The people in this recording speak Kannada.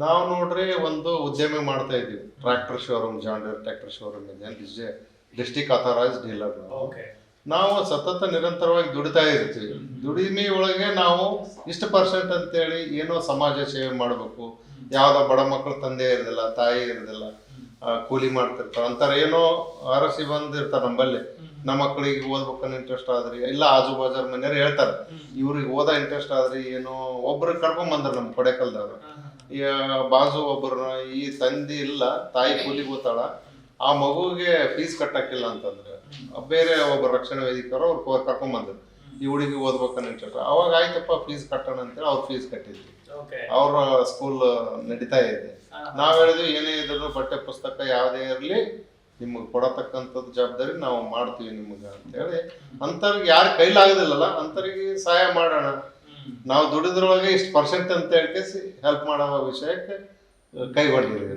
ನಾವು ನೋಡ್ರಿ ಒಂದು ಉದ್ಯಮ ಮಾಡ್ತಾ ಇದೀವಿ. ಟ್ರ್ಯಾಕ್ಟರ್ ಶೋರೂಮ್, ಜಾಂಡರ್ ಟ್ರ್ಯಾಕ್ಟರ್ ಶೋರೂಮ್ ಇದೆ. ಡಿಸ್ಟಿಕ್ ಅಥರೈಸ್ ಡೀಲರ್ ನಾವು ಸತತ ನಿರಂತರವಾಗಿ ದುಡಿತಾ ಇರ್ತೀವಿ. ದುಡಿಮೆ ಒಳಗೆ ನಾವು ಇಷ್ಟು ಪರ್ಸೆಂಟ್ ಅಂತೇಳಿ ಏನೋ ಸಮಾಜ ಸೇವೆ ಮಾಡಬೇಕು. ಯಾವ್ದೋ ಬಡ ಮಕ್ಕಳು ತಂದೆ ಇರೋದಿಲ್ಲ, ತಾಯಿ ಇರೋದಿಲ್ಲ, ಕೂಲಿ ಮಾಡ್ತಿರ್ತಾರೆ ಅಂತಾರೆ. ಏನೋ ಅರಸಿ ಬಂದಿರ್ತಾರೆ ನಂಬಲ್ಲಿ. ನಮ್ಮ ಮಕ್ಕಳಿಗೆ ಓದ್ಬೇಕನ್ನೋ ಇಂಟ್ರೆಸ್ಟ್ ಆದ್ರಿ, ಇಲ್ಲ ಆಜು ಬಾಜಾರ್ ಮನೆಯವ್ರು ಹೇಳ್ತಾರೆ ಇವ್ರಿಗೆ ಓದೋ ಇಂಟ್ರೆಸ್ಟ್ ಆದ್ರಿ, ಏನೋ ಒಬ್ರು ಕರ್ಕೊಂಡ್ ಬಂದ್ರ ನಮ್ ಕೊಡೆಕಲ್ದವ್ರು. ಈ ಬಾಜು ಒಬ್ಬರು ಈ ತಂದೆ ಇಲ್ಲ, ತಾಯಿ ಕೂಲಿಗೆ ಹೋಗ್ತಾಳ, ಆ ಮಗುವಿಗೆ ಫೀಸ್ ಕಟ್ಟಕ್ಕಿಲ್ಲ ಅಂತಂದ್ರೆ ಬೇರೆ ಒಬ್ಬ ರಕ್ಷಣಾ ವೇದಿಕರು ಅವ್ರು ಕರ್ಕೊಂಡ್ ಬಂದ್ರು. ಈ ಹುಡುಗಿ ಓದ್ಬೇಕನ್ನ ಇಂಟ್ರೆಸ್ಟ್. ಅವಾಗ ಆಯ್ತಪ್ಪ ಫೀಸ್ ಕಟ್ಟೋಣ ಅಂತೇಳಿ ಅವ್ರು ಫೀಸ್ ಕಟ್ಟಿದ್ವಿ. ಅವ್ರ ಸ್ಕೂಲ್ ನಡೀತಾ ಇದೆ. ನಾವ್ ಹೇಳಿದ್ವಿ ಏನೇ ಇದ್ರು ಬಟ್ಟೆ ಪುಸ್ತಕ ಯಾವ್ದೇ ಇರ್ಲಿ ನಿಮ್ಗೆ ಕೊಡತಕ್ಕಂಥದ್ದು ಜವಾಬ್ದಾರಿ ನಾವು ಮಾಡ್ತೀವಿ ನಿಮ್ಗೆ ಅಂತೇಳಿ. ಅಂತವ್ರಿಗೆ ಯಾರು ಕೈಲಾಗೋದಿಲ್ಲಲ್ಲ ಅಂತವ್ರಿಗೆ ಸಹಾಯ ಮಾಡೋಣ. ನಾವು ದುಡಿದ್ರೊಳಗೆ ಇಷ್ಟು ಪರ್ಸೆಂಟ್ ಅಂತ ಹೇಳಿ ಹೆಲ್ಪ್ ಮಾಡೋ ವಿಷಯಕ್ಕೆ ಕೈಗೊಂಡಿದ್ದೀವಿ.